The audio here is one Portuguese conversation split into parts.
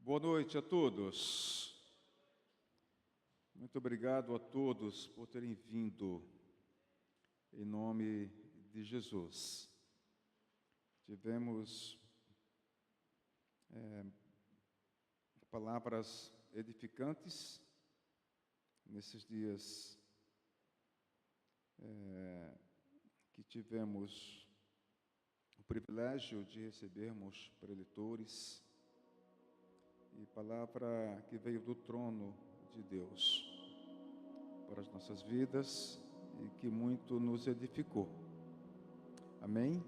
Boa noite a todos. Muito obrigado a todos por terem vindo, em nome de Jesus. Tivemos palavras edificantes nesses dias que tivemos o privilégio de recebermos preletores e palavra que veio do trono de Deus para as nossas vidas e que muito nos edificou. Amém?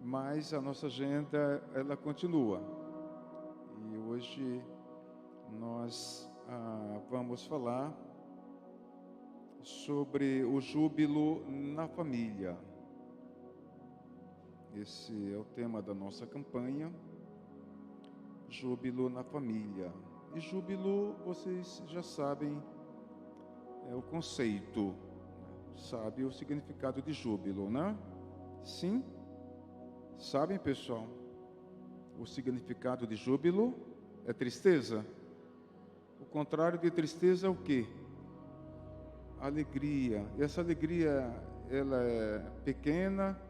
Mas a nossa agenda, ela continua. E hoje nós vamos falar sobre o júbilo na família. Esse é o tema da nossa campanha. Júbilo na família. E júbilo, vocês já sabem o conceito, sabe o significado de júbilo, né? Sim? Sabem, pessoal? O significado de júbilo é tristeza. O contrário de tristeza é o quê? Alegria. E essa alegria, ela é pequena,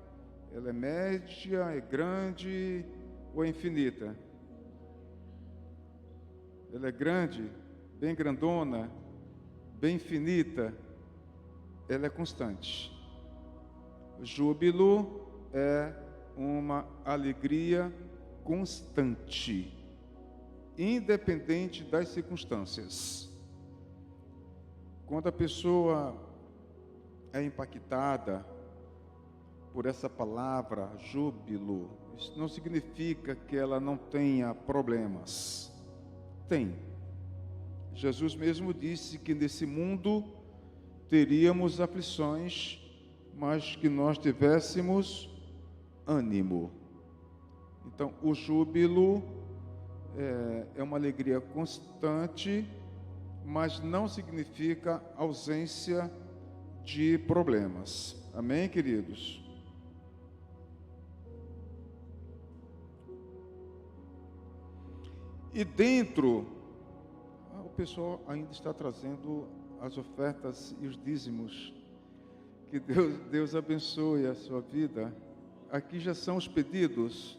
ela é média, é grande ou é infinita? Ela é grande, bem grandona, bem infinita, ela é constante. Júbilo é uma alegria constante, independente das circunstâncias. Quando a pessoa é impactada por essa palavra, júbilo, isso não significa que ela não tenha problemas. Tem. Jesus mesmo disse que nesse mundo teríamos aflições, mas que nós tivéssemos ânimo. Então, o júbilo é uma alegria constante, mas não significa ausência de problemas. Amém, queridos? E dentro, o pessoal ainda está trazendo as ofertas e os dízimos. Que Deus abençoe a sua vida. Aqui já são os pedidos,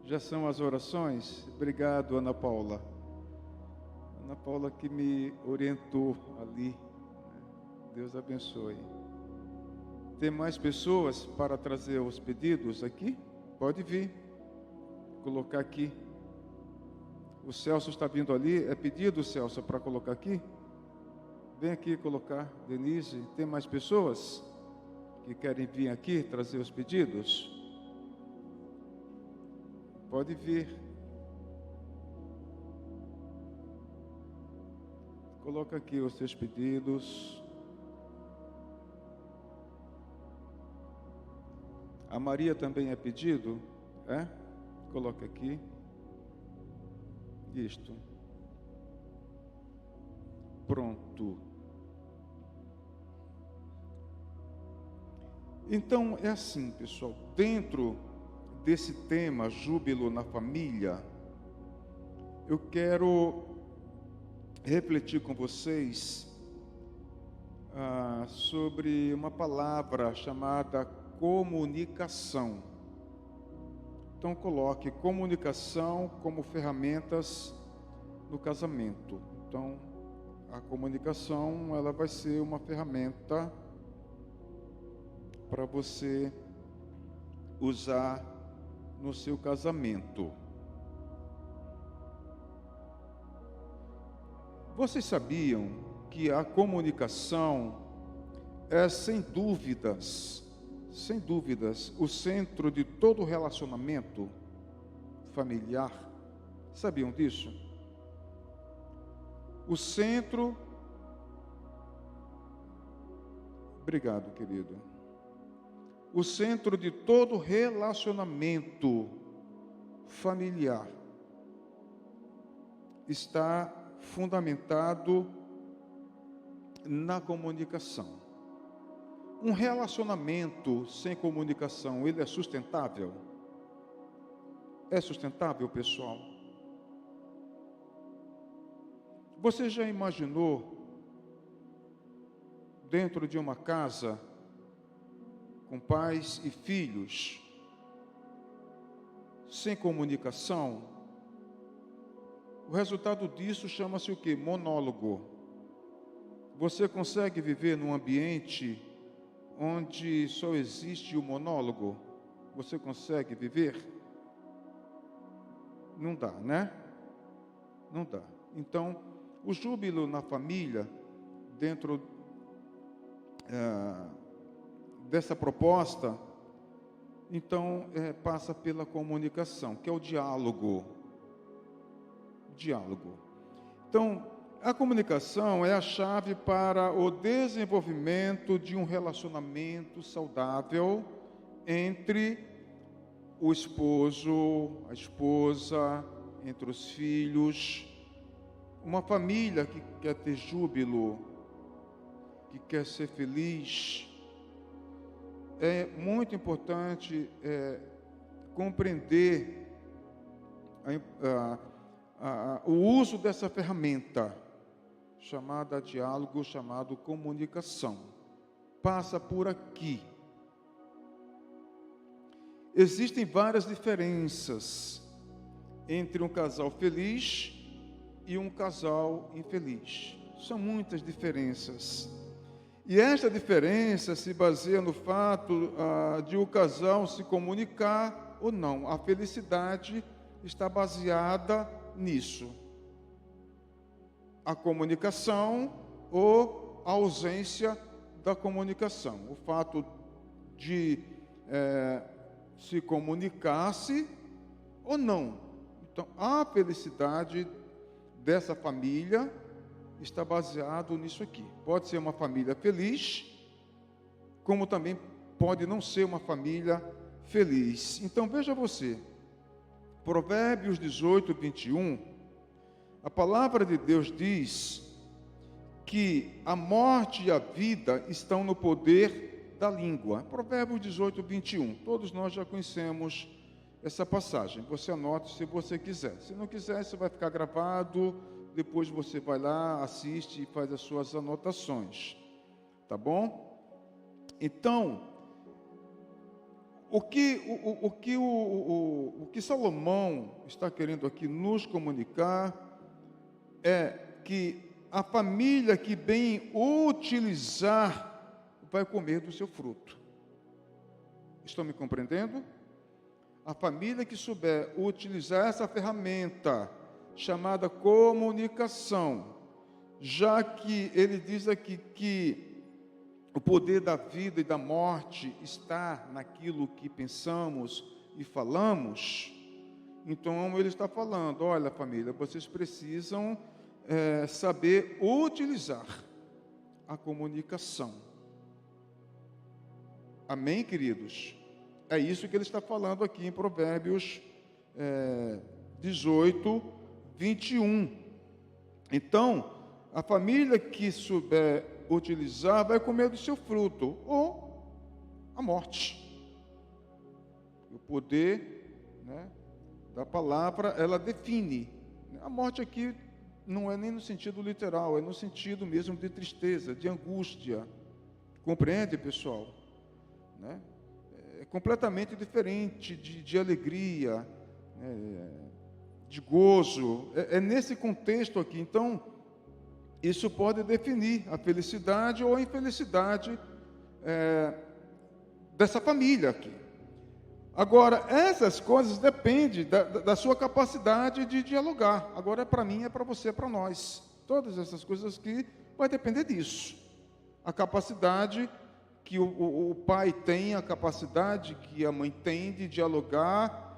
já são as orações. Obrigado, Ana Paula. Ana Paula que me orientou ali. Deus abençoe. Tem mais pessoas para trazer os pedidos aqui? Pode vir. Colocar aqui. O Celso está vindo ali. É pedido, Celso, para colocar aqui? Vem aqui colocar, Denise. Tem mais pessoas que querem vir aqui trazer os pedidos? Pode vir. Coloca aqui os seus pedidos. A Maria também é pedido? É? Coloca aqui. Isto. Pronto. Então, é assim, pessoal. Dentro desse tema, júbilo na família, eu quero refletir com vocês sobre uma palavra chamada comunicação. Então, coloque comunicação como ferramentas no casamento. Então, a comunicação, ela vai ser uma ferramenta para você usar no seu casamento. Vocês sabiam que a comunicação é, sem dúvidas, o centro de todo relacionamento familiar? Sabiam disso? O centro... Obrigado, querido. O centro de todo relacionamento familiar está fundamentado na comunicação. Um relacionamento sem comunicação, ele é sustentável? É sustentável, pessoal? Você já imaginou, dentro de uma casa, com pais e filhos, sem comunicação? O resultado disso chama-se o quê? Monólogo. Você consegue viver num ambiente onde só existe o monólogo? Você consegue viver? Não dá, né? Não dá. Então, o júbilo na família, dentro dessa proposta, então, passa pela comunicação, que é o diálogo. Diálogo. Então, a comunicação é a chave para o desenvolvimento de um relacionamento saudável entre o esposo, a esposa, entre os filhos. Uma família que quer ter júbilo, que quer ser feliz, é muito importante compreender o uso dessa ferramenta chamada diálogo, chamado comunicação. Passa por aqui. Existem várias diferenças entre um casal feliz e um casal infeliz. São muitas diferenças. E esta diferença se baseia no fato de o casal se comunicar ou não. A felicidade está baseada nisso. A comunicação ou a ausência da comunicação. O fato de se comunicar-se ou não. Então, a felicidade dessa família está baseado nisso aqui. Pode ser uma família feliz, como também pode não ser uma família feliz. Então, veja você, Provérbios 18, 21, a palavra de Deus diz que a morte e a vida estão no poder da língua. Provérbios 18, 21. Todos nós já conhecemos essa passagem. Você anota se você quiser. Se não quiser, isso vai ficar gravado. Depois você vai lá, assiste e faz as suas anotações. Tá bom? Então, o que Salomão está querendo aqui nos comunicar é que a família que bem utilizar vai comer do seu fruto. Estão me compreendendo? A família que souber utilizar essa ferramenta chamada comunicação, já que ele diz aqui que o poder da vida e da morte está naquilo que pensamos e falamos, então ele está falando, olha família, vocês precisam saber utilizar a comunicação. Amém, queridos? É isso que ele está falando aqui em Provérbios 18, 21. Então, a família que souber utilizar vai comer do seu fruto, ou a morte. O poder, né, da palavra, ela define. A morte aqui não é nem no sentido literal, é no sentido mesmo de tristeza, de angústia. Compreende, pessoal? Né? É completamente diferente de alegria, de gozo. É nesse contexto aqui. Então, isso pode definir a felicidade ou a infelicidade dessa família aqui. Agora, essas coisas dependem da sua capacidade de dialogar. Agora, é para mim, é para você, é para nós. Todas essas coisas aqui vai depender disso. A capacidade que o pai tem, a capacidade que a mãe tem de dialogar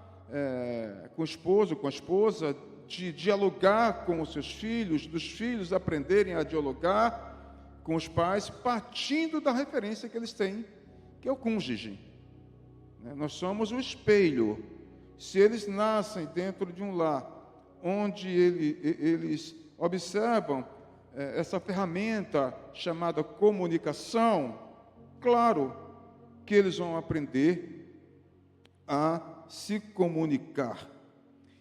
com o esposo, com a esposa, de dialogar com os seus filhos, dos filhos aprenderem a dialogar com os pais, partindo da referência que eles têm, que é o cônjuge. Nós somos o espelho. Se eles nascem dentro de um lar onde eles observam essa ferramenta chamada comunicação, claro que eles vão aprender a se comunicar.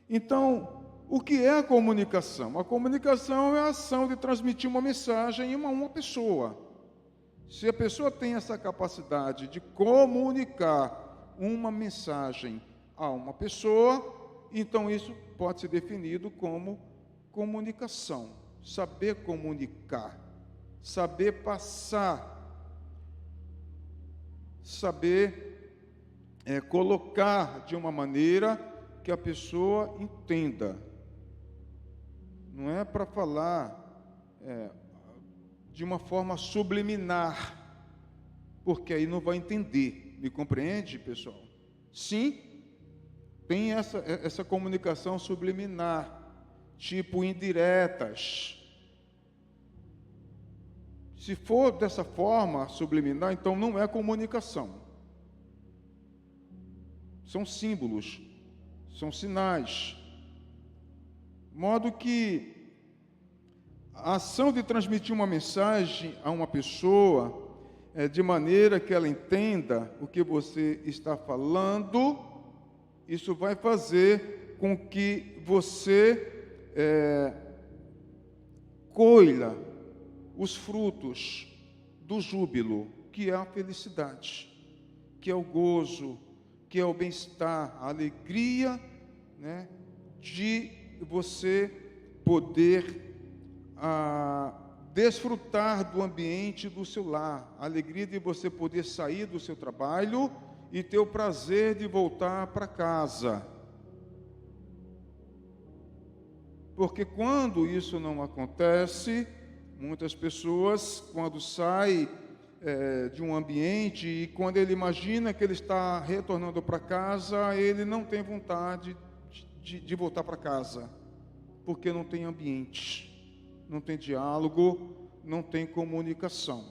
Então, O que é a comunicação? A comunicação é a ação de transmitir uma mensagem a uma pessoa. Se a pessoa tem essa capacidade de comunicar uma mensagem a uma pessoa, então isso pode ser definido como comunicação. Saber comunicar, saber passar, saber colocar de uma maneira que a pessoa entenda. Não é para falar de uma forma subliminar, porque aí não vai entender. Me compreende, pessoal? Sim, tem essa comunicação subliminar, tipo indiretas. Se for dessa forma subliminar, então não é comunicação. São símbolos, são sinais. Modo que a ação de transmitir uma mensagem a uma pessoa, de maneira que ela entenda o que você está falando, isso vai fazer com que você colha os frutos do júbilo, que é a felicidade, que é o gozo, que é o bem-estar, a alegria, né, de você poder desfrutar do ambiente do seu lar, a alegria de você poder sair do seu trabalho e ter o prazer de voltar para casa. Porque quando isso não acontece, muitas pessoas, quando saem de um ambiente e quando ele imagina que ele está retornando para casa, ele não tem vontade de voltar para casa, porque não tem ambiente, não tem diálogo, não tem comunicação.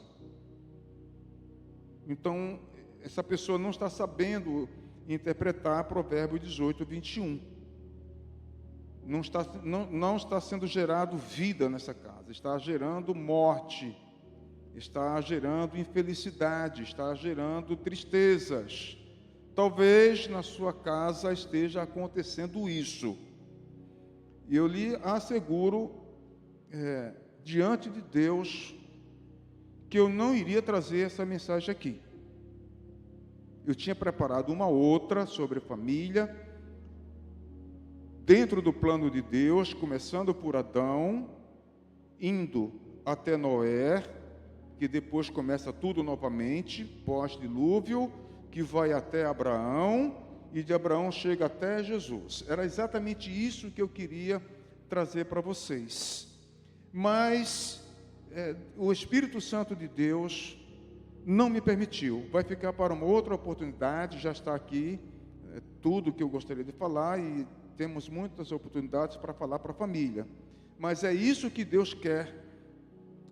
Então, essa pessoa não está sabendo interpretar Provérbio 18, 21. Não está sendo gerado vida nessa casa, está gerando morte, está gerando infelicidade, está gerando tristezas. Talvez na sua casa esteja acontecendo isso. E eu lhe asseguro, diante de Deus, que eu não iria trazer essa mensagem aqui. Eu tinha preparado uma outra sobre família, dentro do plano de Deus, começando por Adão, indo até Noé, que depois começa tudo novamente, pós-dilúvio, que vai até Abraão, e de Abraão chega até Jesus. Era exatamente isso que eu queria trazer para vocês. Mas o Espírito Santo de Deus não me permitiu. Vai ficar para uma outra oportunidade, já está aqui tudo que eu gostaria de falar, e temos muitas oportunidades para falar para a família. Mas é isso que Deus quer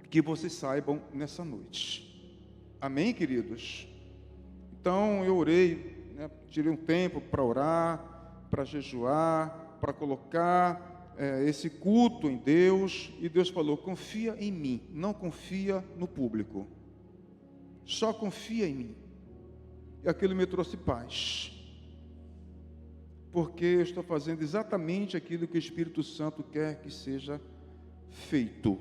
que vocês saibam nessa noite. Amém, queridos? Então, eu orei, tirei um tempo para orar, para jejuar, para colocar esse culto em Deus, e Deus falou: confia em mim, não confia no público, só confia em mim. E aquilo me trouxe paz, porque eu estou fazendo exatamente aquilo que o Espírito Santo quer que seja feito.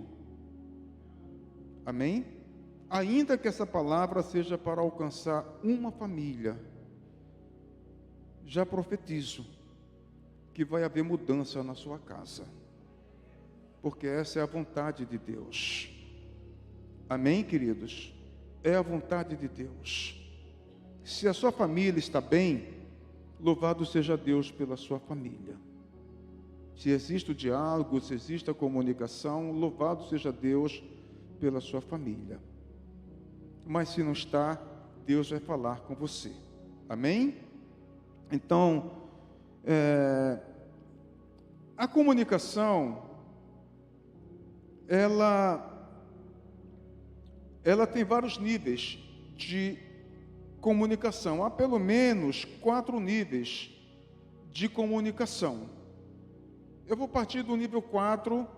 Amém? Ainda que essa palavra seja para alcançar uma família, já profetizo que vai haver mudança na sua casa, porque essa é a vontade de Deus. Amém, queridos? É a vontade de Deus. Se a sua família está bem, louvado seja Deus pela sua família. Se existe o diálogo, se existe a comunicação, louvado seja Deus pela sua família. Mas se não está, Deus vai falar com você. Amém? Então, a comunicação, ela tem vários níveis de comunicação. Há pelo menos 4 níveis de comunicação. Eu vou partir do nível 4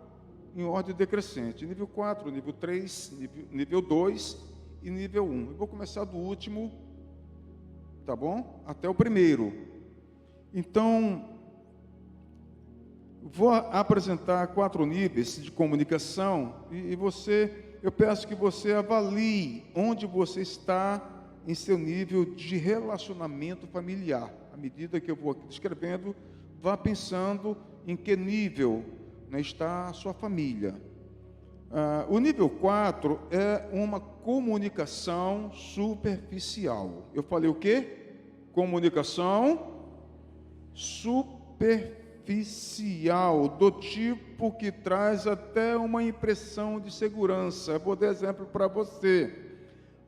em ordem decrescente. Nível 4, nível 3, nível 2 e nível 1. Eu vou começar do último, tá bom? Até o primeiro. Então, Vou apresentar 4 níveis de comunicação e eu peço que você avalie onde você está em seu nível de relacionamento familiar. À medida que eu vou aqui descrevendo, vá pensando em que nível, né, está a sua família. O nível 4 é uma comunicação superficial. Eu falei o quê? Comunicação superficial, do tipo que traz até uma impressão de segurança. Eu vou dar exemplo para você.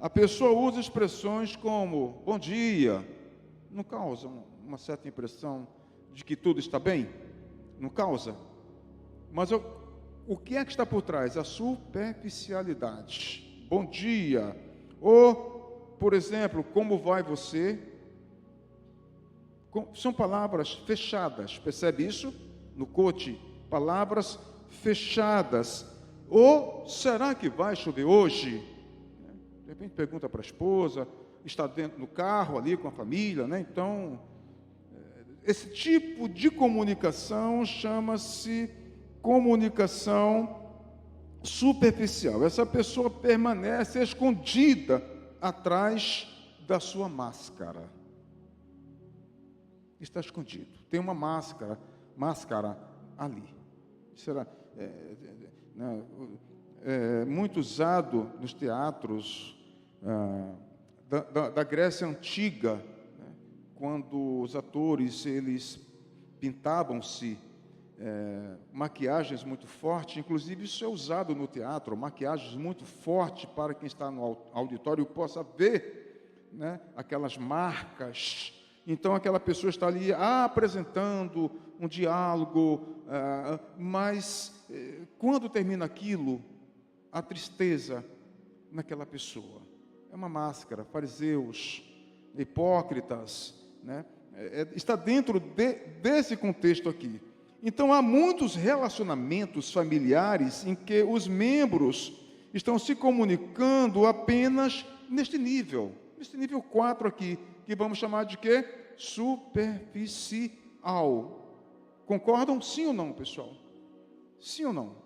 A pessoa usa expressões como bom dia, não causa uma certa impressão de que tudo está bem? Não causa? Mas o que é que está por trás? A superficialidade. Bom dia. Ou, por exemplo, como vai você? São palavras fechadas. Percebe isso? No coach, palavras fechadas. Ou, será que vai chover hoje? De repente pergunta para a esposa, está dentro do carro ali com a família, né? Então, esse tipo de comunicação chama-se comunicação superficial. Essa pessoa permanece escondida atrás da sua máscara. Está escondido. Tem uma máscara ali. Será muito usado nos teatros da Grécia Antiga, né? Quando os atores eles pintavam-se maquiagens muito fortes, inclusive isso é usado no teatro, maquiagens muito fortes para quem está no auditório possa ver, né, aquelas marcas. Então aquela pessoa está ali apresentando um diálogo, mas quando termina aquilo, a tristeza naquela pessoa. É uma máscara, fariseus, hipócritas, né? Está dentro desse contexto aqui. Então, há muitos relacionamentos familiares em que os membros estão se comunicando apenas neste nível 4 aqui, que vamos chamar de quê? Superficial. Concordam? Sim ou não, pessoal? Sim ou não?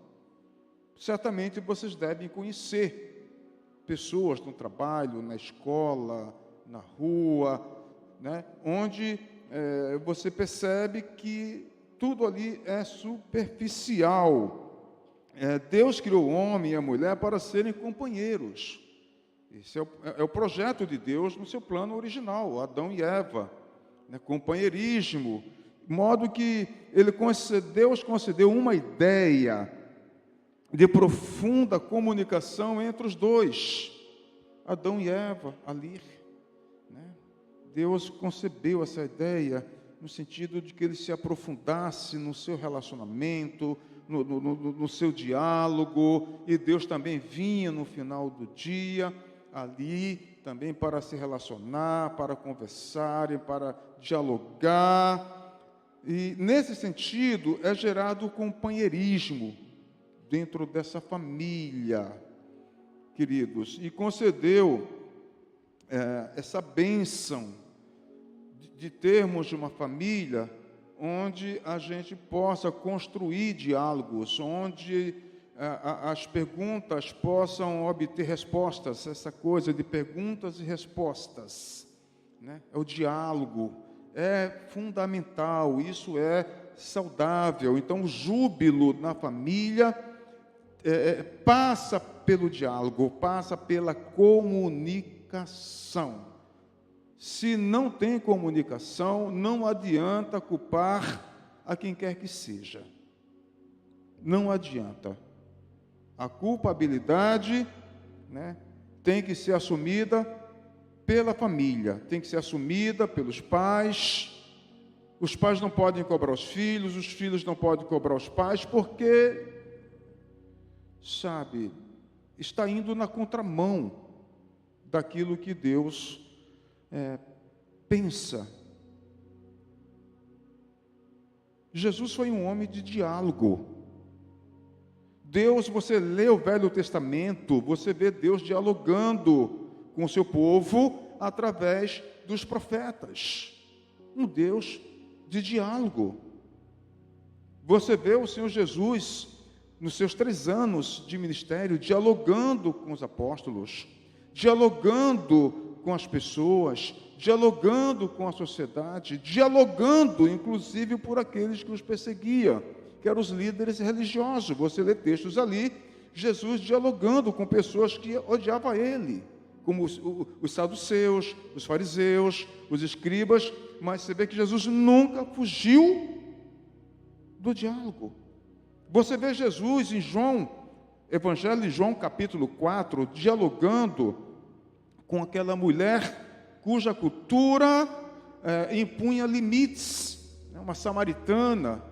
Certamente vocês devem conhecer pessoas no trabalho, na escola, na rua, né? Onde você percebe que tudo ali é superficial. Deus criou o homem e a mulher para serem companheiros. Esse é o projeto de Deus no seu plano original, Adão e Eva, né? Companheirismo, de modo que Deus concedeu uma ideia de profunda comunicação entre os dois, Adão e Eva, ali, né? Deus concebeu essa ideia no sentido de que ele se aprofundasse no seu relacionamento, no seu diálogo, e Deus também vinha no final do dia, ali também para se relacionar, para conversar, para dialogar, e nesse sentido é gerado o companheirismo dentro dessa família, queridos, e concedeu essa bênção de termos uma família onde a gente possa construir diálogos, onde as perguntas possam obter respostas, essa coisa de perguntas e respostas, né? O diálogo é fundamental, isso é saudável. Então, o júbilo na família passa pelo diálogo, passa pela comunicação. Se não tem comunicação, não adianta culpar a quem quer que seja. Não adianta. A culpabilidade, né, tem que ser assumida pela família, tem que ser assumida pelos pais. Os pais não podem cobrar os filhos não podem cobrar os pais, porque, sabe, está indo na contramão daquilo que Deus pensa. Jesus foi um homem de diálogo. Deus, você lê o Velho Testamento, você vê Deus dialogando com o seu povo através dos profetas. Um Deus de diálogo. Você vê o Senhor Jesus, nos seus 3 anos de ministério, dialogando com os apóstolos, dialogando com as pessoas, dialogando com a sociedade, dialogando, inclusive, por aqueles que os perseguiam, que eram os líderes religiosos. Você lê textos ali, Jesus dialogando com pessoas que odiavam ele, como os saduceus, os fariseus, os escribas, mas você vê que Jesus nunca fugiu do diálogo. Você vê Jesus em João, Evangelho de João, capítulo 4, dialogando com aquela mulher cuja cultura impunha limites, uma samaritana,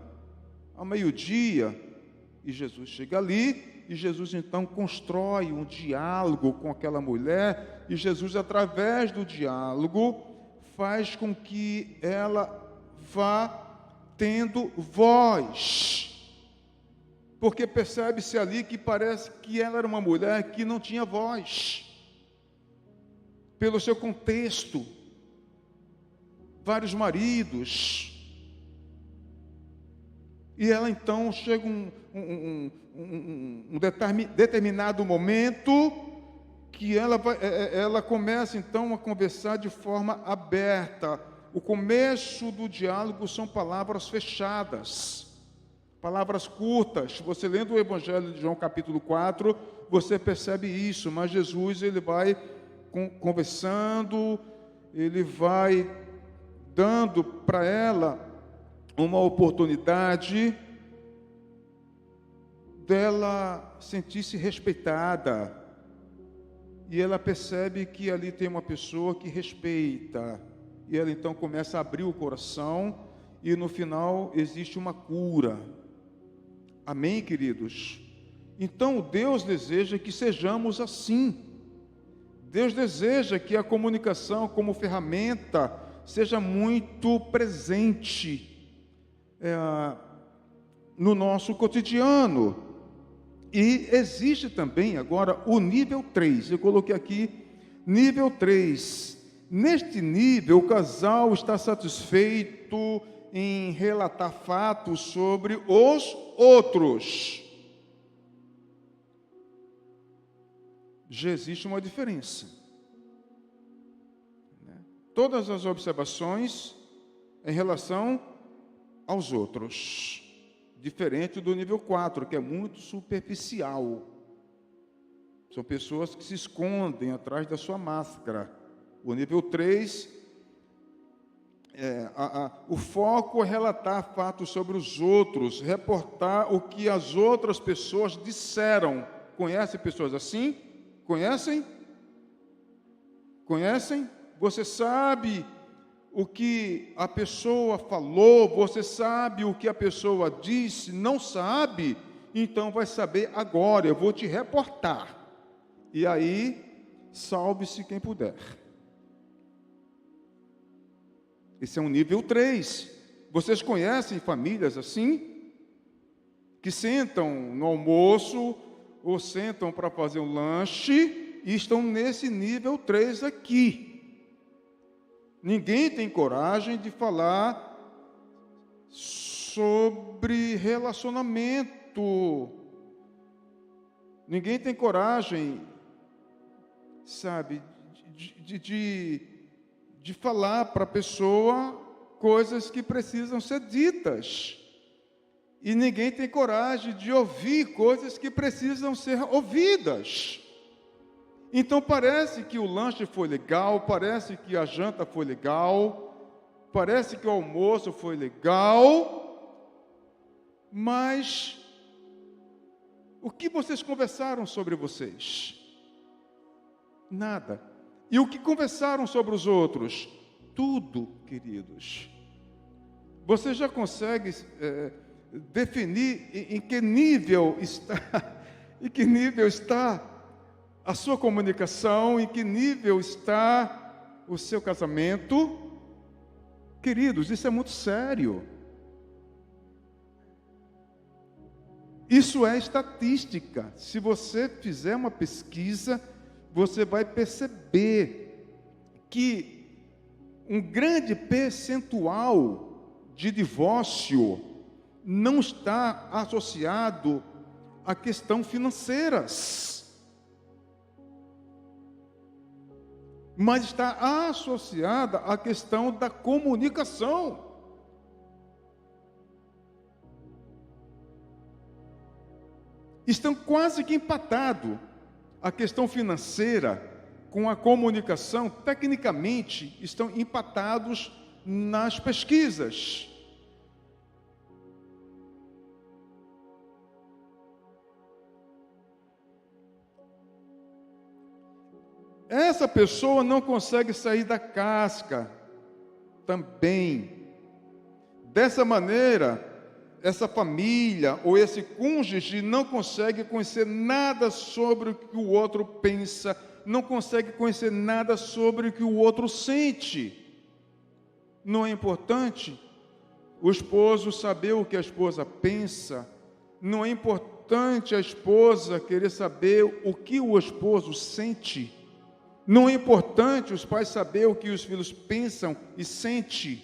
ao meio-dia, e Jesus chega ali, e Jesus então constrói um diálogo com aquela mulher, e Jesus, através do diálogo, faz com que ela vá tendo voz, porque percebe-se ali que parece que ela era uma mulher que não tinha voz, pelo seu contexto, vários maridos, e ela então chega um determinado momento que ela começa então a conversar de forma aberta. O começo do diálogo são palavras fechadas, palavras curtas. Você lendo o Evangelho de João capítulo 4, você percebe isso, mas Jesus ele vai conversando, ele vai dando para ela uma oportunidade dela sentir-se respeitada, e ela percebe que ali tem uma pessoa que respeita, e ela então começa a abrir o coração, e no final existe uma cura. Amém, queridos? Então Deus deseja que sejamos assim. Deus deseja que a comunicação como ferramenta seja muito presente no nosso cotidiano. E existe também agora o nível 3, eu coloquei aqui, nível 3. Neste nível, o casal está satisfeito em relatar fatos sobre os outros. Já existe uma diferença. Todas as observações em relação aos outros, diferente do nível 4, que é muito superficial. São pessoas que se escondem atrás da sua máscara. O nível 3, o foco é relatar fatos sobre os outros, reportar o que as outras pessoas disseram. Conhece pessoas assim? Conhecem? Conhecem? Você sabe o que a pessoa falou, você sabe o que a pessoa disse, não sabe? Então vai saber agora, eu vou te reportar. E aí, salve-se quem puder. Esse é um nível 3. Vocês conhecem famílias assim? Que sentam no almoço, ou sentam para fazer um lanche, e estão nesse nível 3 aqui. Ninguém tem coragem de falar sobre relacionamento. Ninguém tem coragem, sabe, de falar para a pessoa coisas que precisam ser ditas. E ninguém tem coragem de ouvir coisas que precisam ser ouvidas. Então parece que o lanche foi legal, parece que a janta foi legal, parece que o almoço foi legal, mas o que vocês conversaram sobre vocês? Nada. E o que conversaram sobre os outros? Tudo, queridos. Você já consegue definir em que nível está a sua comunicação, em que nível está o seu casamento? Queridos, isso é muito sério. Isso é estatística. Se você fizer uma pesquisa, você vai perceber que um grande percentual de divórcio não está associado à questão financeiras, mas está associada à questão da comunicação. Estão quase que empatados. A questão financeira com a comunicação, tecnicamente, estão empatados nas pesquisas. Essa pessoa não consegue sair da casca também. Dessa maneira, essa família ou esse cônjuge não consegue conhecer nada sobre o que o outro pensa, não consegue conhecer nada sobre o que o outro sente. Não é importante o esposo saber o que a esposa pensa, não é importante a esposa querer saber o que o esposo sente, não é importante os pais saber o que os filhos pensam e sentem,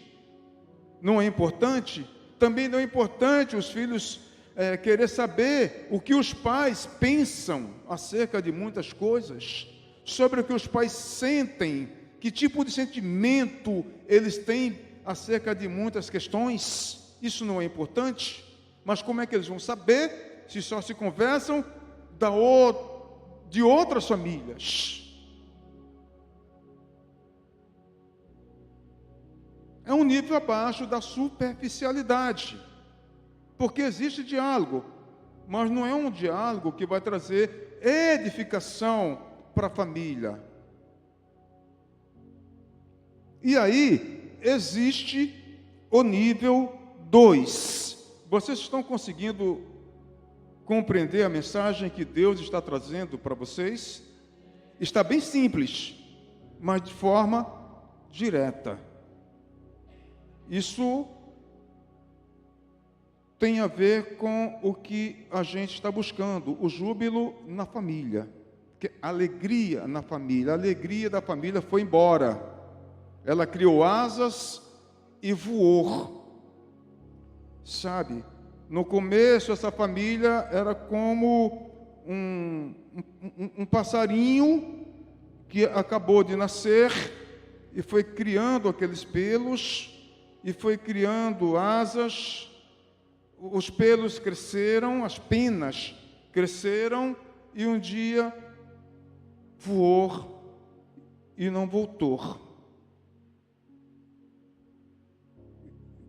não é importante? Também não é importante os filhos querer saber o que os pais pensam acerca de muitas coisas, sobre o que os pais sentem, que tipo de sentimento eles têm acerca de muitas questões. Isso não é importante, mas como é que eles vão saber se só se conversam de outras famílias? É um nível abaixo da superficialidade, porque existe diálogo, mas não é um diálogo que vai trazer edificação para a família. E aí, existe o nível 2. Vocês estão conseguindo compreender a mensagem que Deus está trazendo para vocês? Está bem simples, mas de forma direta. Isso tem a ver com o que a gente está buscando, o júbilo na família, alegria na família. A alegria da família foi embora, ela criou asas e voou. Sabe, no começo essa família era como um passarinho que acabou de nascer e foi criando aqueles pelos, e foi criando asas, os pelos cresceram, as penas cresceram, e um dia voou e não voltou.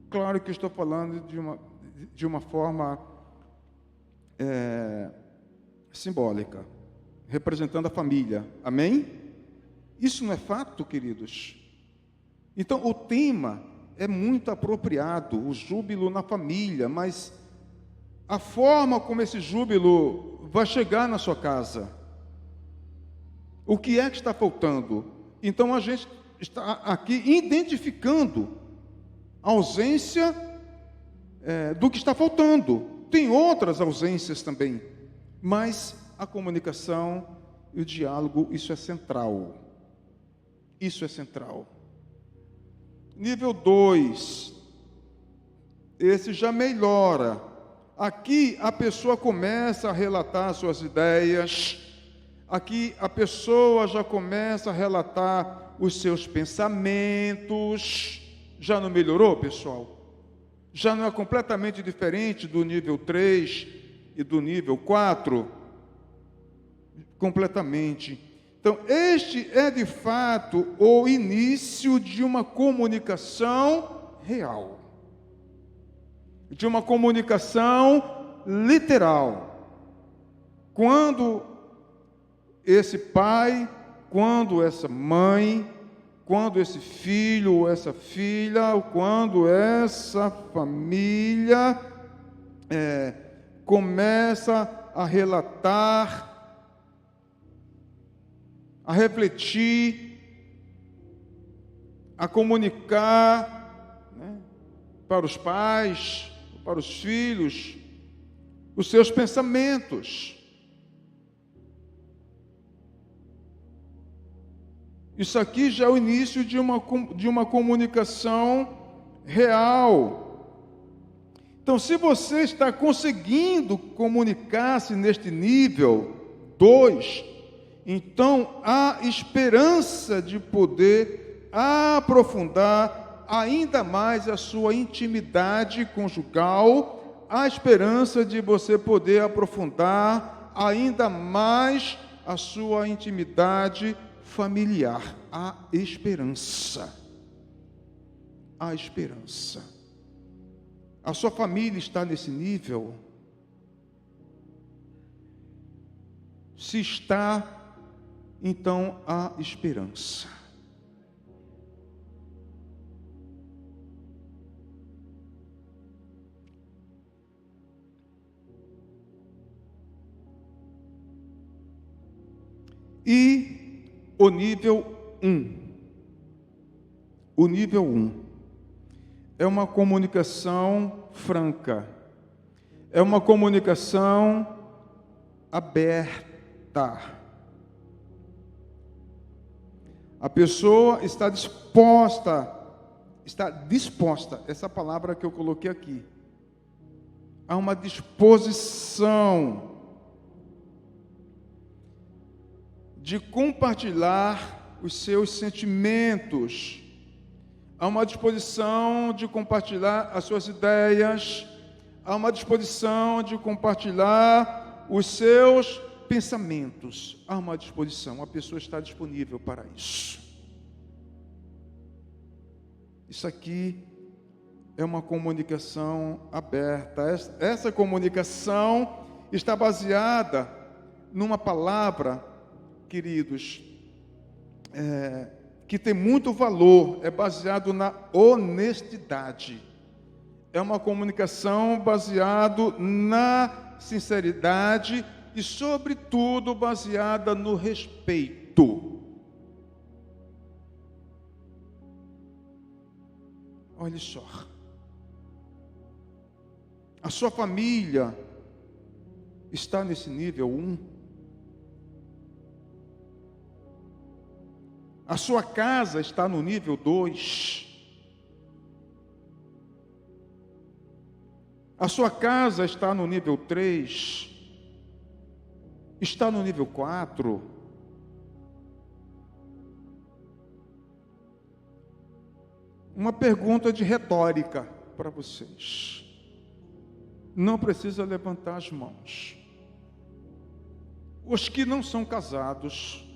Claro que estou falando de uma forma simbólica, representando a família, amém? Isso não é fato, queridos? Então, o tema é muito apropriado, o júbilo na família, mas a forma como esse júbilo vai chegar na sua casa, o que é que está faltando? Então a gente está aqui identificando a ausência do que está faltando. Tem outras ausências também, mas a comunicação e o diálogo, isso é central. Isso é central. Nível 2, esse já melhora. Aqui a pessoa começa a relatar suas ideias, aqui a pessoa já começa a relatar os seus pensamentos. Já não melhorou, pessoal? Já não é completamente diferente do nível 3 e do nível 4? Completamente. Então, este é de fato o início de uma comunicação real, de uma comunicação literal. Quando esse pai, quando essa mãe, quando esse filho ou essa filha, quando essa família começa a relatar, a refletir, a comunicar, para os pais, para os filhos, os seus pensamentos. Isso aqui já é o início de uma comunicação real. Então, se você está conseguindo comunicar-se neste nível 2, então há esperança de poder aprofundar ainda mais a sua intimidade conjugal, há esperança de você poder aprofundar ainda mais a sua intimidade familiar. Há esperança. Há esperança. A sua família está nesse nível? Se está, então há esperança. E o nível 1. O nível 1 é uma comunicação franca, é uma comunicação aberta. A pessoa está disposta, essa palavra que eu coloquei aqui, há uma disposição de compartilhar os seus sentimentos, há uma disposição de compartilhar as suas ideias, há uma disposição de compartilhar os seus pensamentos, há uma disposição, a pessoa está disponível para isso. Isso aqui é uma comunicação aberta. Essa comunicação está baseada numa palavra, queridos, que tem muito valor, é baseado na honestidade. É uma comunicação baseada na sinceridade e, sobretudo, baseada no respeito. Olha só. A sua família está nesse nível 1. A sua casa está no nível 2. A sua casa está no nível 3. Está no nível 4. Uma pergunta de retórica para vocês. Não precisa levantar as mãos. Os que não são casados,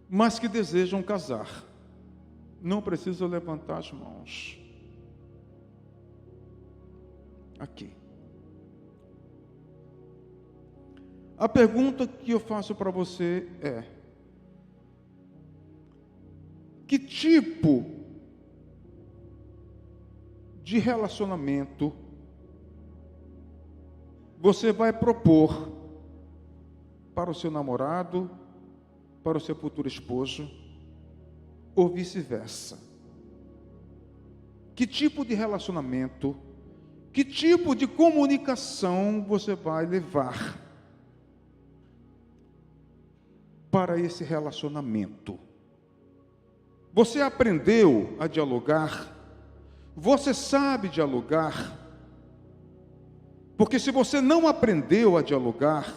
mas que desejam casar, não precisam levantar as mãos. Aqui. A pergunta que eu faço para você é: que tipo de relacionamento você vai propor para o seu namorado, para o seu futuro esposo, ou vice-versa? Que tipo de relacionamento, que tipo de comunicação você vai levar para esse relacionamento? Você aprendeu a dialogar? Você sabe dialogar? Porque se você não aprendeu a dialogar,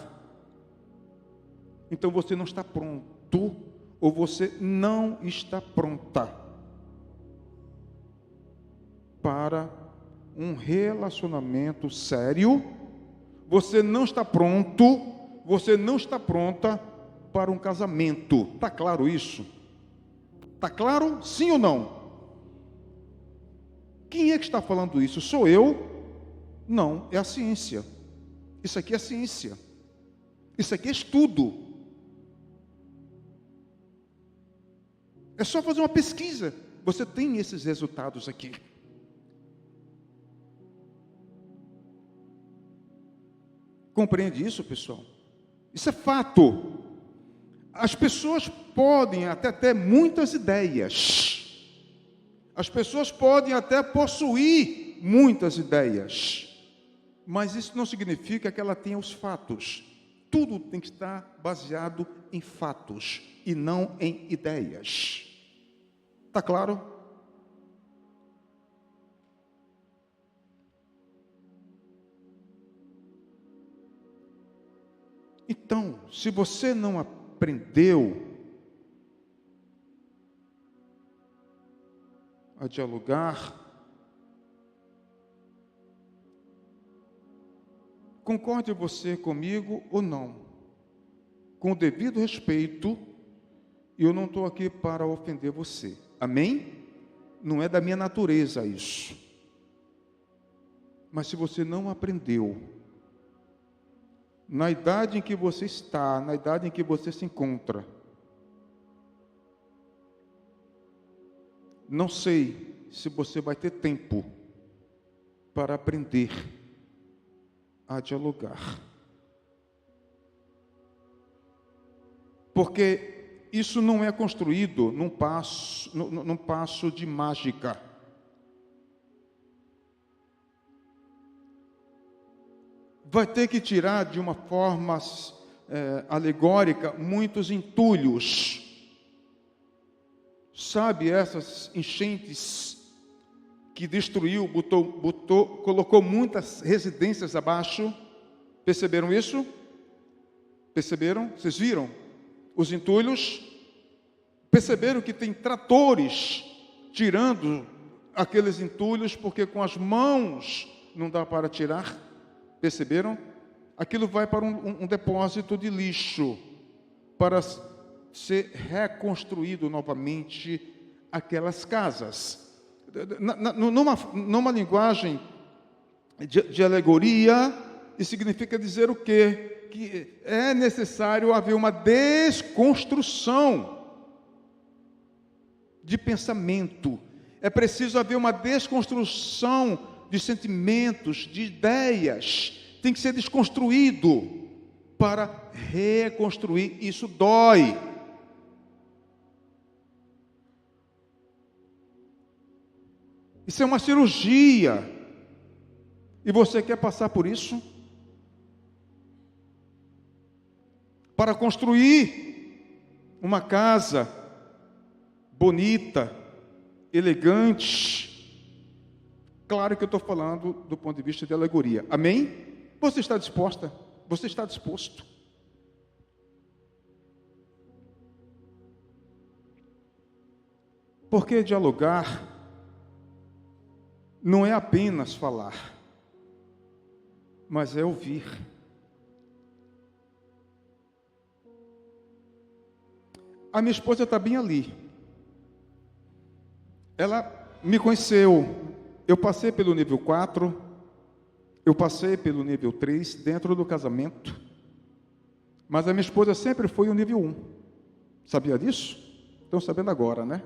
então você não está pronto, ou você não está pronta para um relacionamento sério. Você não está pronto, você não está pronta para um casamento. Está claro isso? Está claro? Sim ou não? Quem é que está falando isso? Sou eu? Não, é a ciência. Isso aqui é ciência. Isso aqui é estudo. É só fazer uma pesquisa. Você tem esses resultados aqui. Compreende isso, pessoal? Isso é fato. As pessoas podem até ter muitas ideias. As pessoas podem até possuir muitas ideias. Mas isso não significa que ela tenha os fatos. Tudo tem que estar baseado em fatos e não em ideias. Está claro? Então, se você não aprendeu a dialogar, concorde você comigo ou não, com o devido respeito, eu não estou aqui para ofender você, amém? Não é da minha natureza isso. Mas se você não aprendeu, na idade em que você está, na idade em que você se encontra, não sei se você vai ter tempo para aprender a dialogar. Porque isso não é construído num passo de mágica. Vai ter que tirar de uma forma alegórica muitos entulhos. Sabe essas enchentes que destruiu, colocou muitas residências abaixo? Perceberam isso? Perceberam? Vocês viram? Os entulhos? Perceberam que tem tratores tirando aqueles entulhos, porque com as mãos não dá para tirar? Perceberam? Aquilo vai para um depósito de lixo, para ser reconstruído novamente aquelas casas. Numa linguagem de alegoria, isso significa dizer o quê? Que é necessário haver uma desconstrução de pensamento. É preciso haver uma desconstrução de sentimentos, de ideias. Tem que ser desconstruído para reconstruir. Isso dói. Isso é uma cirurgia. E você quer passar por isso? Para construir uma casa bonita, elegante. Claro que eu estou falando do ponto de vista de alegoria. Amém? Você está disposta? Você está disposto? Porque dialogar não é apenas falar, mas é ouvir. A minha esposa está bem ali. Ela me conheceu. Eu passei pelo nível 4, eu passei pelo nível 3 dentro do casamento, mas a minha esposa sempre foi o nível 1. Sabia disso? Estão sabendo agora, né?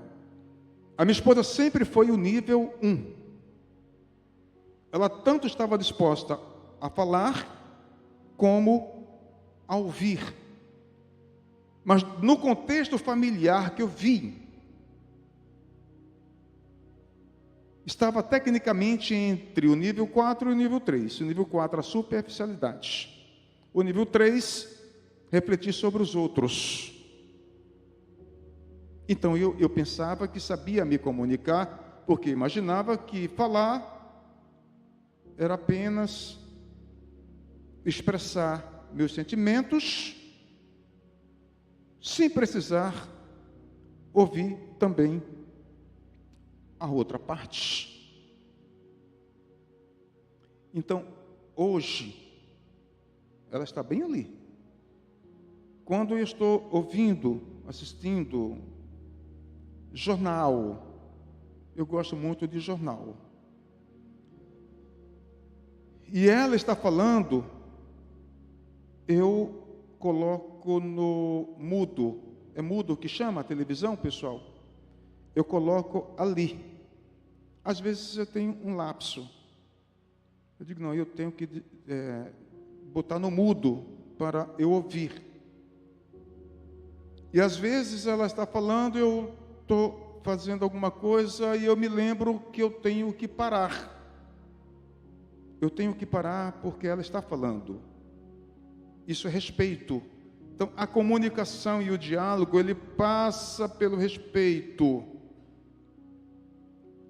A minha esposa sempre foi o nível 1. Ela tanto estava disposta a falar como a ouvir. Mas no contexto familiar que eu vi, estava tecnicamente entre o nível 4 e o nível 3. O nível 4, a superficialidade. O nível 3, refletir sobre os outros. Então eu pensava que sabia me comunicar, porque imaginava que falar era apenas expressar meus sentimentos, sem precisar ouvir também a outra parte. Então, hoje, ela está bem ali. Quando eu estou ouvindo, assistindo jornal, eu gosto muito de jornal, e ela está falando, eu coloco no mudo. É mudo que chama a televisão, pessoal? Eu coloco ali. Às vezes eu tenho um lapso. Eu digo, não, eu tenho que botar no mudo para eu ouvir. E às vezes ela está falando, eu estou fazendo alguma coisa e eu me lembro que eu tenho que parar. Eu tenho que parar porque ela está falando. Isso é respeito. Então, a comunicação e o diálogo, ele passa pelo respeito.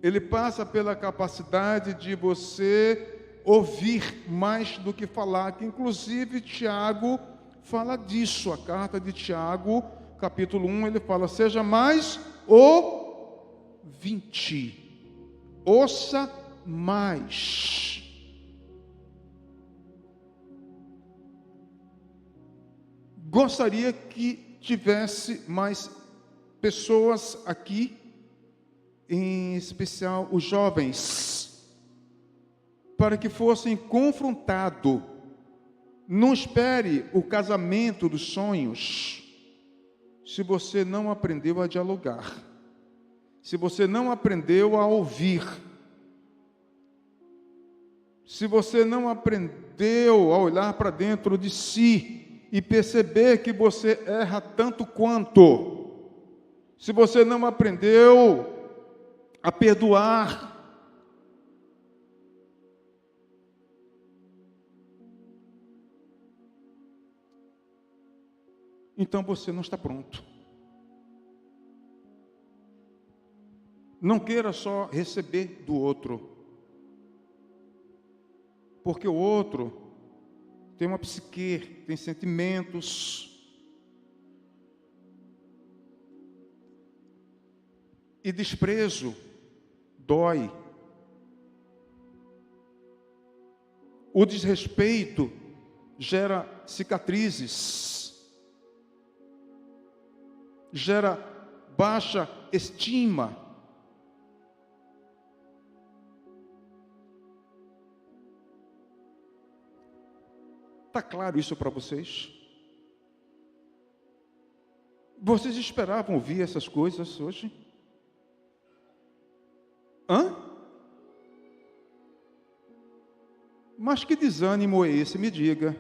Ele passa pela capacidade de você ouvir mais do que falar, que inclusive Tiago fala disso. A carta de Tiago, capítulo 1, ele fala: seja mais ouvinte, ouça mais. Gostaria que tivesse mais pessoas aqui, em especial os jovens, para que fossem confrontados. Não espere o casamento dos sonhos se você não aprendeu a dialogar, se você não aprendeu a ouvir, se você não aprendeu a olhar para dentro de si e perceber que você erra tanto quanto, se você não aprendeu a perdoar, então você não está pronto. Não queira só receber do outro, porque o outro tem uma psique, tem sentimentos, e desprezo dói. O desrespeito gera cicatrizes, gera baixa estima. Está claro isso para vocês? Vocês esperavam ouvir essas coisas hoje? Hã? Mas que desânimo é esse? Me diga.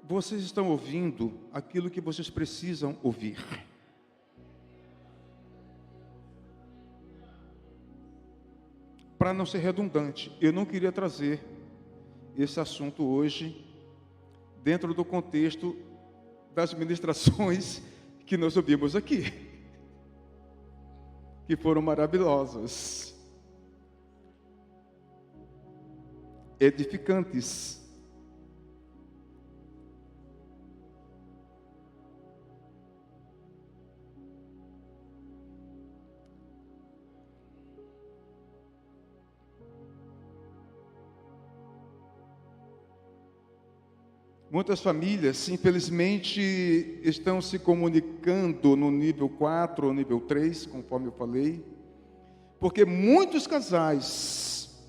Vocês estão ouvindo aquilo que vocês precisam ouvir. Para não ser redundante, eu não queria trazer esse assunto hoje dentro do contexto das ministrações que nós ouvimos aqui, que foram maravilhosas, edificantes. Muitas famílias, infelizmente, estão se comunicando no nível 4 ou nível 3, conforme eu falei, porque muitos casais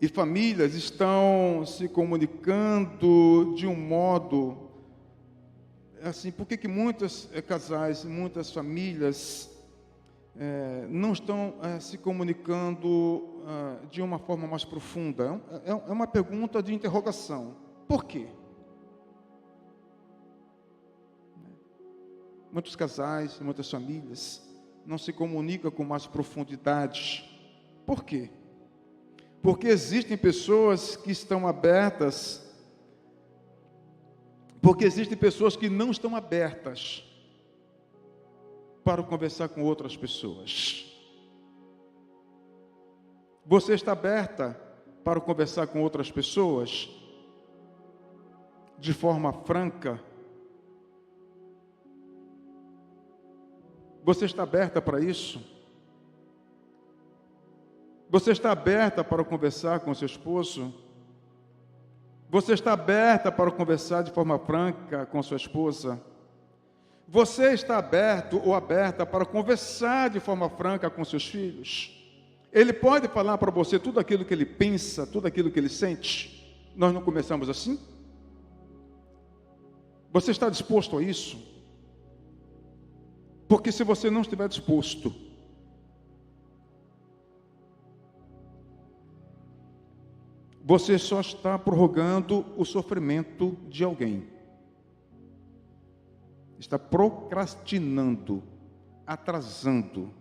e famílias estão se comunicando de um modo, assim, por que muitos casais, muitas famílias não estão se comunicando de uma forma mais profunda? É uma pergunta de interrogação. Por quê? Muitos casais, muitas famílias não se comunicam com mais profundidade. Por quê? Porque existem pessoas que estão abertas, porque existem pessoas que não estão abertas para conversar com outras pessoas. Você está aberta para conversar com outras pessoas de forma franca? Você está aberta para isso? Você está aberta para conversar com seu esposo? Você está aberta para conversar de forma franca com sua esposa? Você está aberto ou aberta para conversar de forma franca com seus filhos? Ele pode falar para você tudo aquilo que ele pensa, tudo aquilo que ele sente. Nós não começamos assim? Você está disposto a isso? Porque se você não estiver disposto, você só está prorrogando o sofrimento de alguém. Está procrastinando, atrasando.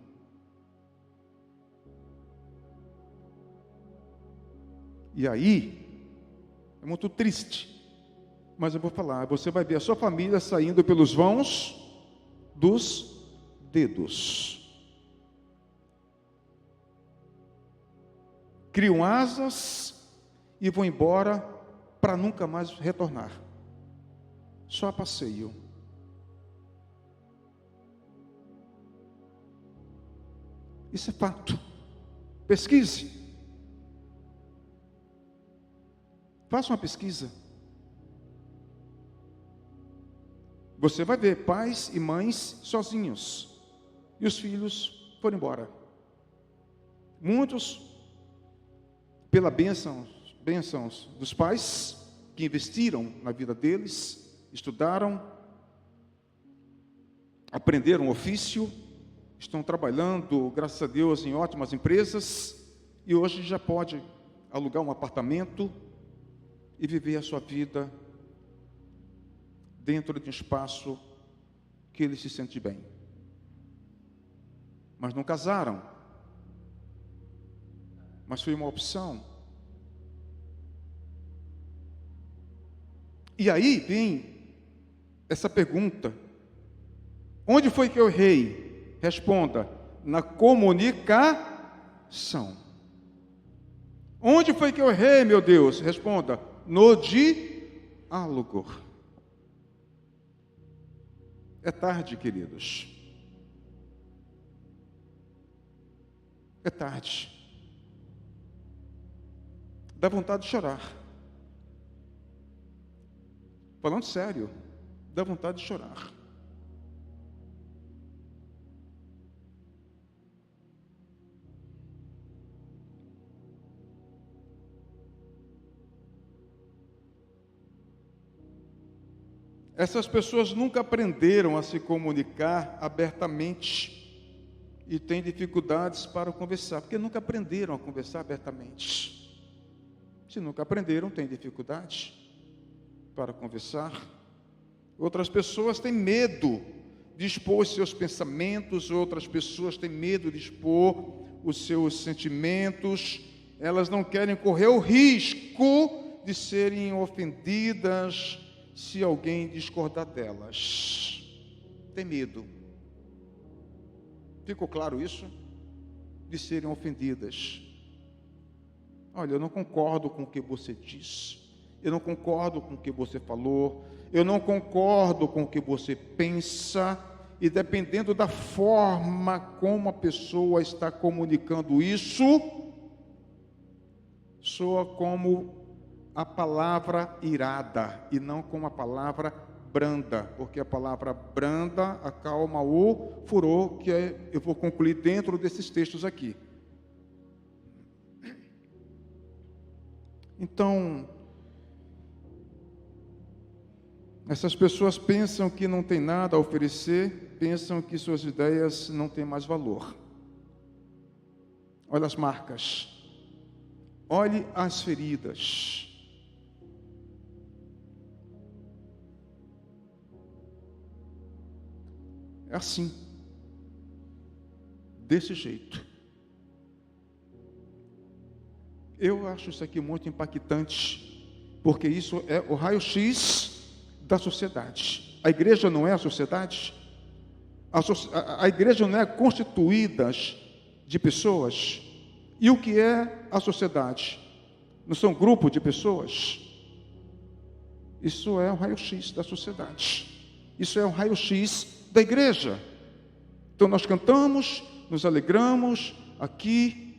E aí, é muito triste, Mas eu vou falar, você vai ver a sua família saindo pelos vãos dos dedos. Criam asas e vão embora para nunca mais retornar. Só a passeio. Isso é fato. Pesquise. Faça uma pesquisa. Você vai ver pais e mães sozinhos. E os filhos foram embora. Muitos, pela bênçãos dos pais, que investiram na vida deles, estudaram, aprenderam ofício, estão trabalhando, graças a Deus, em ótimas empresas, e hoje já pode alugar um apartamento e viver a sua vida dentro de um espaço que ele se sente bem. Mas não casaram. Mas foi uma opção. E aí vem essa pergunta: onde foi que eu errei? Responda: na comunicação. Onde foi que eu errei, meu Deus? Responda: no diálogo. É tarde, queridos. É tarde. Dá vontade de chorar. Falando sério, dá vontade de chorar. Essas pessoas nunca aprenderam a se comunicar abertamente e têm dificuldades para conversar, porque nunca aprenderam a conversar abertamente. Se nunca aprenderam, têm dificuldade para conversar. Outras pessoas têm medo de expor os seus pensamentos, outras pessoas têm medo de expor os seus sentimentos, elas não querem correr o risco de serem ofendidas se alguém discordar delas. Tem medo. Ficou claro isso? De serem ofendidas. Olha, eu não concordo com o que você disse. Eu não concordo com o que você falou. Eu não concordo com o que você pensa. E dependendo da forma como a pessoa está comunicando isso, soa como a palavra irada e não como a palavra branda, porque a palavra branda acalma o furor, que eu vou concluir dentro desses textos aqui. Então, essas pessoas pensam que não tem nada a oferecer, pensam que suas ideias não têm mais valor. Olha as marcas, olhe as feridas. É assim, desse jeito. Eu acho isso aqui muito impactante, porque isso é o raio-x da sociedade. A igreja não é a sociedade? A igreja não é constituída de pessoas? E o que é a sociedade? Não são grupos de pessoas? Isso é o raio-x da sociedade. Isso é o raio-x da igreja. Então nós cantamos, nos alegramos aqui,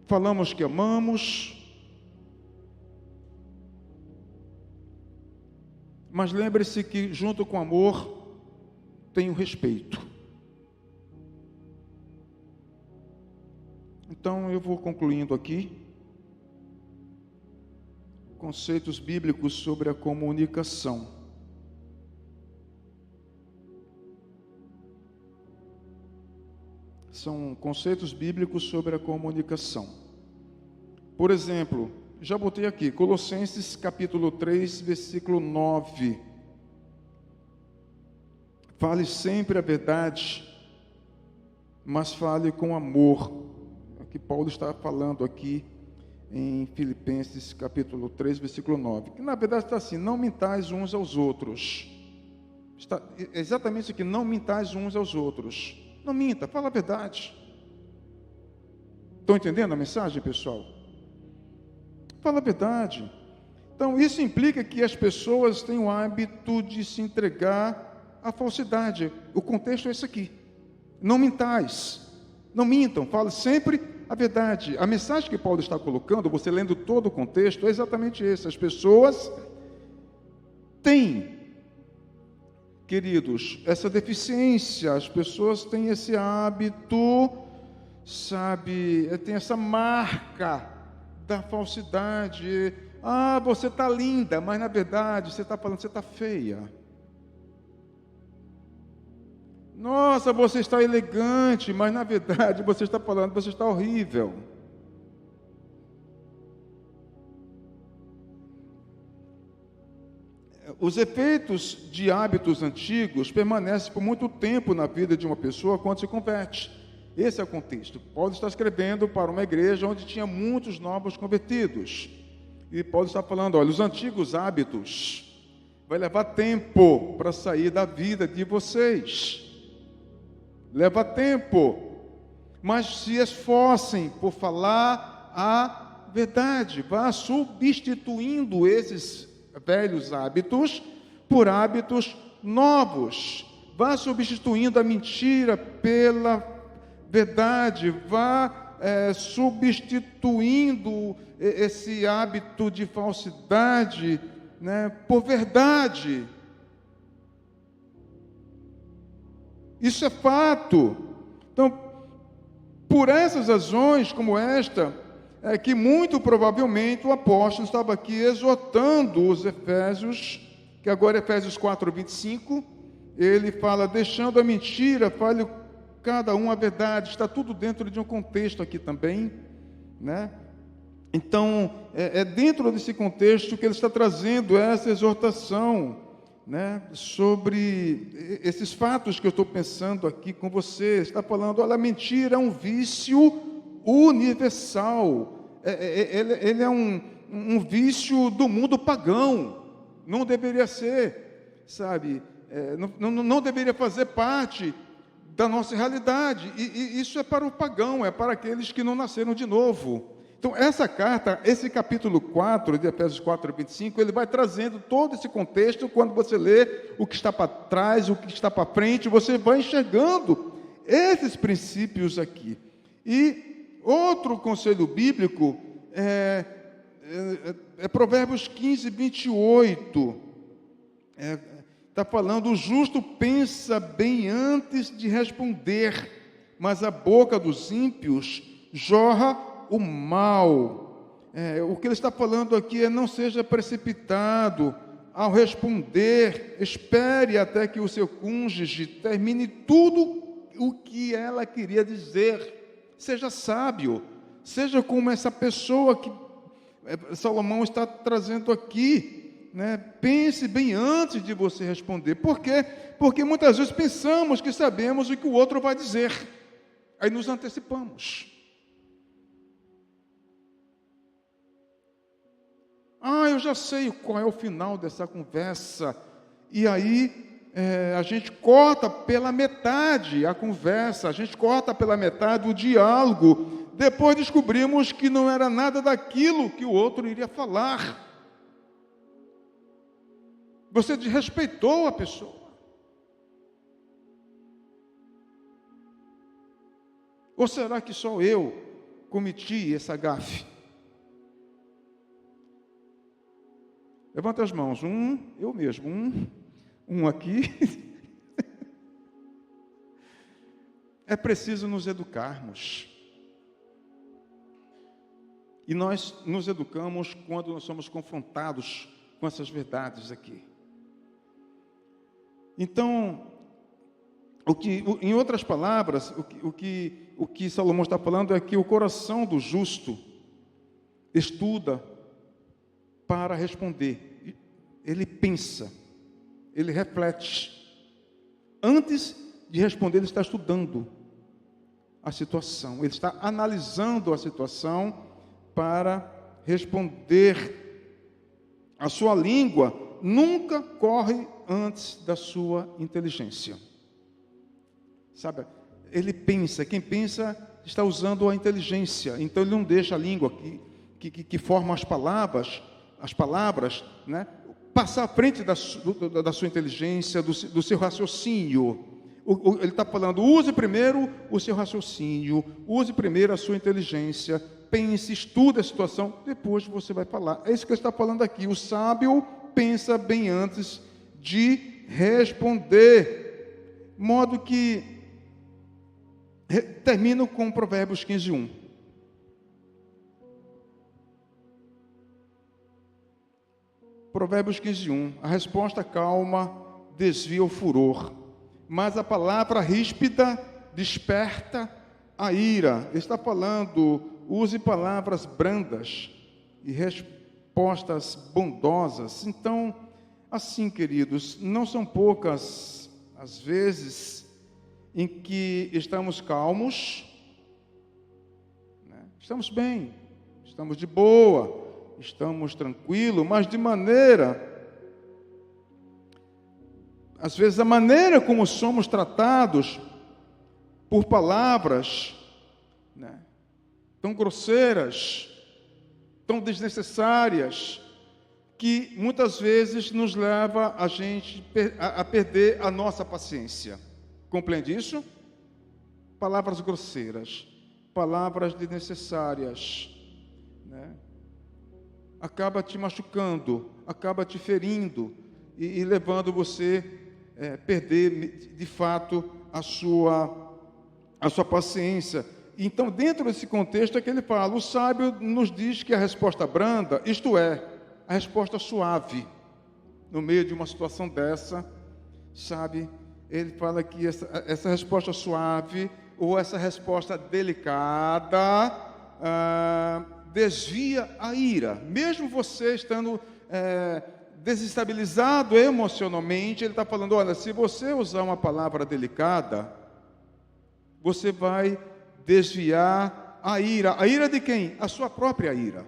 falamos que amamos, mas lembre-se que junto com o amor tem o respeito. Então eu vou concluindo aqui conceitos bíblicos sobre a comunicação. São conceitos bíblicos sobre a comunicação. Por exemplo, já botei aqui, Colossenses capítulo 3, versículo 9. Fale sempre a verdade, mas fale com amor. É o que Paulo está falando aqui em Filipenses capítulo 3, versículo 9, que na verdade está assim: não mintais uns aos outros. Está exatamente isso aqui: não mintais uns aos outros. Não minta, fala a verdade. Estão entendendo a mensagem, pessoal? Fala a verdade. Então, isso implica que as pessoas têm o hábito de se entregar à falsidade. O contexto é esse aqui: não mintais, não mintam, fala sempre a verdade. A mensagem que Paulo está colocando, você lendo todo o contexto, é exatamente esse: as pessoas têm, queridos, essa deficiência, as pessoas têm esse hábito, sabe, tem essa marca da falsidade. Ah, você está linda, mas na verdade você está falando que você está feia. Nossa, você está elegante, mas na verdade você está falando que você está horrível. Os efeitos de hábitos antigos permanecem por muito tempo na vida de uma pessoa quando se converte. Esse é o contexto. Paulo está escrevendo para uma igreja onde tinha muitos novos convertidos. E Paulo está falando: olha, os antigos hábitos vai levar tempo para sair da vida de vocês. Leva tempo. Mas se esforcem por falar a verdade. Vá substituindo esses velhos hábitos por hábitos novos. Vá substituindo a mentira pela verdade. Vá substituindo esse hábito de falsidade, né, por verdade. Isso é fato. Então, por essas razões como esta, é que muito provavelmente o apóstolo estava aqui exortando os Efésios, que agora Efésios 4:25, ele fala: deixando a mentira, fale cada um a verdade. Está tudo dentro de um contexto aqui também, né? Então, é dentro desse contexto que ele está trazendo essa exortação, né, sobre esses fatos que eu estou pensando aqui com você. Está falando: olha, a mentira é um vício universal. Ele é um vício do mundo pagão. Não deveria ser, sabe? Não deveria fazer parte da nossa realidade. E isso é para o pagão, é para aqueles que não nasceram de novo. Então, essa carta, esse capítulo 4, de Efésios 4:25, ele vai trazendo todo esse contexto. Quando você lê o que está para trás, o que está para frente, você vai enxergando esses princípios aqui. E outro conselho bíblico é Provérbios 15:28. Está falando: o justo pensa bem antes de responder, mas a boca dos ímpios jorra o mal. O que ele está falando aqui é: não seja precipitado ao responder, espere até que o seu cônjuge termine tudo o que ela queria dizer. Seja sábio, seja como essa pessoa que Salomão está trazendo aqui, né? Pense bem antes de você responder. Por quê? Porque muitas vezes pensamos que sabemos o que o outro vai dizer, aí nos antecipamos. Eu já sei qual é o final dessa conversa. E aí a gente corta pela metade a conversa, a gente corta pela metade o diálogo. Depois descobrimos que não era nada daquilo que o outro iria falar. Você desrespeitou a pessoa. Ou será que só eu cometi essa gafe? Levanta as mãos. Eu mesmo. Um aqui. É preciso nos educarmos. E nós nos educamos quando nós somos confrontados com essas verdades aqui. Então, em outras palavras, o que Salomão está falando é que o coração do justo estuda para responder. Ele pensa, ele reflete. Antes de responder, ele está estudando a situação, ele está analisando a situação para responder. A sua língua nunca corre antes da sua inteligência. Sabe, ele pensa, quem pensa está usando a inteligência, então ele não deixa a língua que forma as palavras, né, passar à frente da sua inteligência, do seu raciocínio. Ele está falando, use primeiro o seu raciocínio, use primeiro a sua inteligência, pense, estude a situação, depois você vai falar. É isso que ele está falando aqui. O sábio pensa bem antes de responder. Modo que termino com Provérbios 15:1. Provérbios 15:1. A resposta calma desvia o furor, mas a palavra ríspida desperta a ira. Ele está falando, use palavras brandas e respostas bondosas. Então, assim, queridos, não são poucas as vezes em que estamos calmos, né? Estamos bem, estamos de boa, estamos tranquilos, mas às vezes a maneira como somos tratados por palavras, né, tão grosseiras, tão desnecessárias, que muitas vezes nos leva a gente a perder a nossa paciência. Compreende isso? Palavras grosseiras, palavras desnecessárias, né? Acaba te machucando, acaba te ferindo e levando você a perder, de fato, a sua paciência. Então, dentro desse contexto é que ele fala, o sábio nos diz que a resposta branda, isto é, a resposta suave, no meio de uma situação dessa, sabe, ele fala que essa resposta suave, ou essa resposta delicada, desvia a ira. Mesmo você estando desestabilizado emocionalmente, ele está falando, olha, se você usar uma palavra delicada, você vai desviar a ira. A ira de quem? A sua própria ira.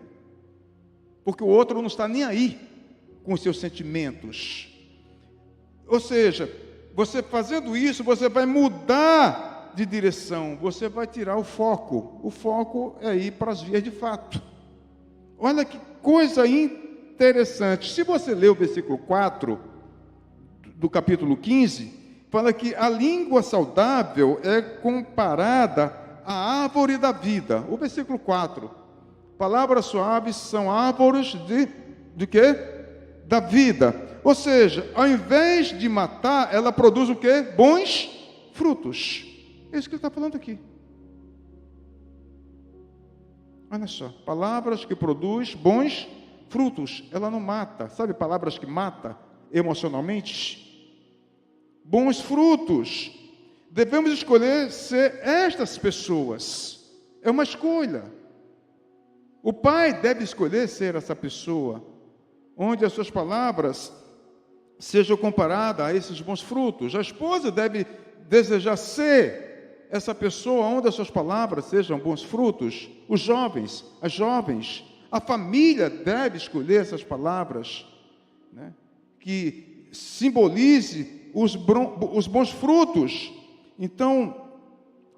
Porque o outro não está nem aí com os seus sentimentos. Ou seja, você fazendo isso, você vai mudar de direção, você vai tirar o foco. O foco é ir para as vias de fato. Olha que coisa interessante. Se você ler o versículo 4 do capítulo 15, fala que a língua saudável é comparada à árvore da vida. O versículo 4. Palavras suaves são árvores de quê? Da vida. Ou seja, ao invés de matar, ela produz o quê? Bons frutos. É isso que ele está falando aqui. Olha só, palavras que produzem bons frutos. Ela não mata. Sabe palavras que matam emocionalmente? Bons frutos. Devemos escolher ser estas pessoas. É uma escolha. O pai deve escolher ser essa pessoa, onde as suas palavras sejam comparadas a esses bons frutos. A esposa deve desejar ser essa pessoa onde as suas palavras sejam bons frutos. Os jovens, as jovens, a família deve escolher essas palavras, né, que simbolize os bons frutos. Então,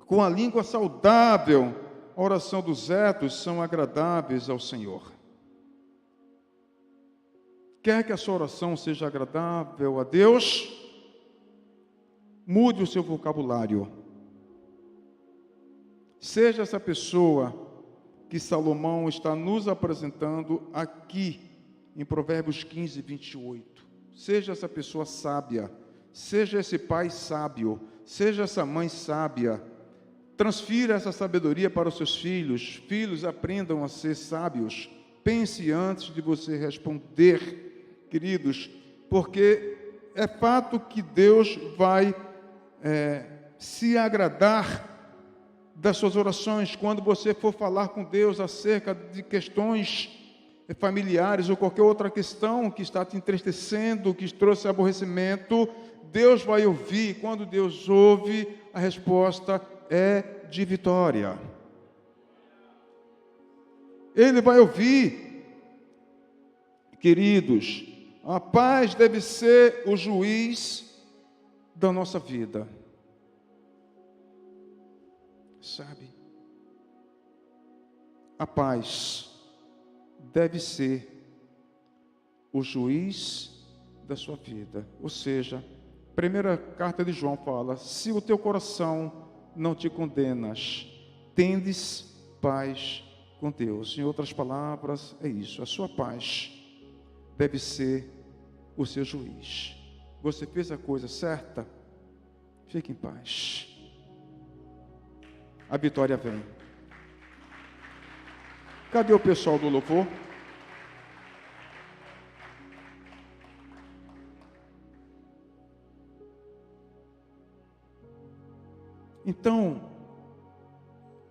com a língua saudável, a oração dos retos são agradáveis ao Senhor. Quer que a sua oração seja agradável a Deus? Mude o seu vocabulário. Seja essa pessoa que Salomão está nos apresentando aqui em Provérbios 15, 28. Seja essa pessoa sábia, seja esse pai sábio, seja essa mãe sábia. Transfira essa sabedoria para os seus filhos. Filhos, aprendam a ser sábios. Pense antes de você responder, queridos, porque é fato que Deus vai se agradar das suas orações quando você for falar com Deus acerca de questões familiares ou qualquer outra questão que está te entristecendo, que trouxe aborrecimento. Deus vai ouvir. Quando Deus ouve, a resposta é de vitória. Ele vai ouvir Queridos, a paz deve ser o juiz da nossa vida. Sabe? A paz deve ser o juiz da sua vida. Ou seja, a primeira carta de João fala: se o teu coração não te condenas, tendes paz com Deus. Em outras palavras, é isso. A sua paz deve ser o seu juiz. Você fez a coisa certa? Fique em paz. A vitória vem. Cadê o pessoal do louvor? Então,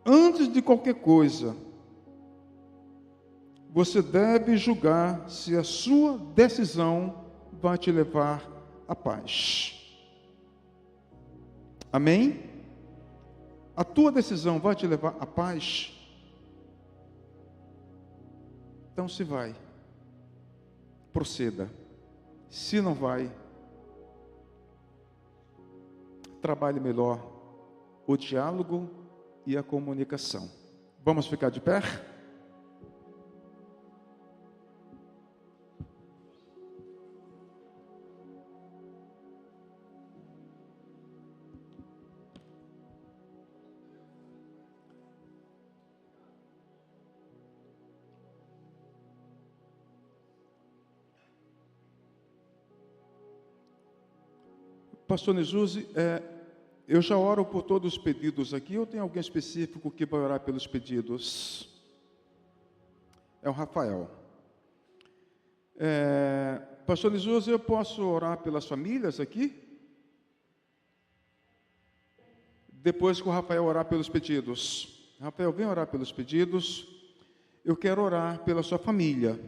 antes de qualquer coisa, você deve julgar se a sua decisão vai te levar à paz. Amém? A tua decisão vai te levar à paz? Então, se vai, proceda. Se não vai, trabalhe melhor o diálogo e a comunicação. Vamos ficar de pé? Pastor Nisuzi, eu já oro por todos os pedidos aqui, ou tem alguém específico que vai orar pelos pedidos? É o Rafael. Pastor Nisuzi, eu posso orar pelas famílias aqui? Depois que o Rafael orar pelos pedidos. Rafael, vem orar pelos pedidos. Eu quero orar pela sua família.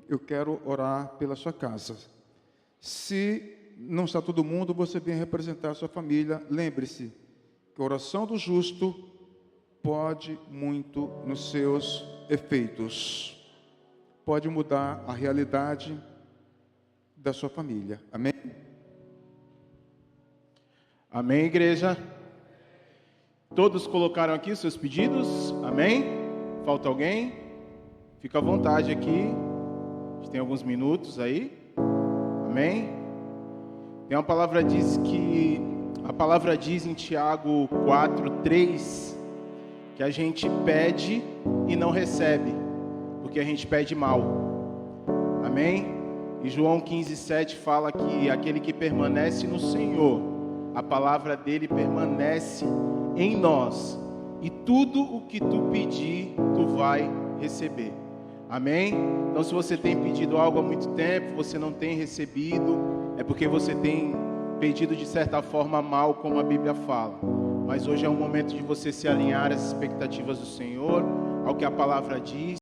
Eu quero orar pela sua casa. Se não está todo mundo, você vem representar a sua família. Lembre-se que a oração do justo pode muito nos seus efeitos. Pode mudar a realidade da sua família. Amém? Amém, igreja? Todos colocaram aqui os seus pedidos? Amém? Falta alguém? Fica à vontade aqui. A gente tem alguns minutos aí. Amém? Tem uma palavra a palavra diz em Tiago 4:3 que a gente pede e não recebe, porque a gente pede mal. Amém? E João 15:7 fala que aquele que permanece no Senhor, a palavra dele permanece em nós, e tudo o que tu pedir, tu vai receber. Amém? Então, se você tem pedido algo há muito tempo, você não tem recebido, é porque você tem pedido de certa forma mal, como a Bíblia fala. Mas hoje é um momento de você se alinhar às expectativas do Senhor, ao que a palavra diz.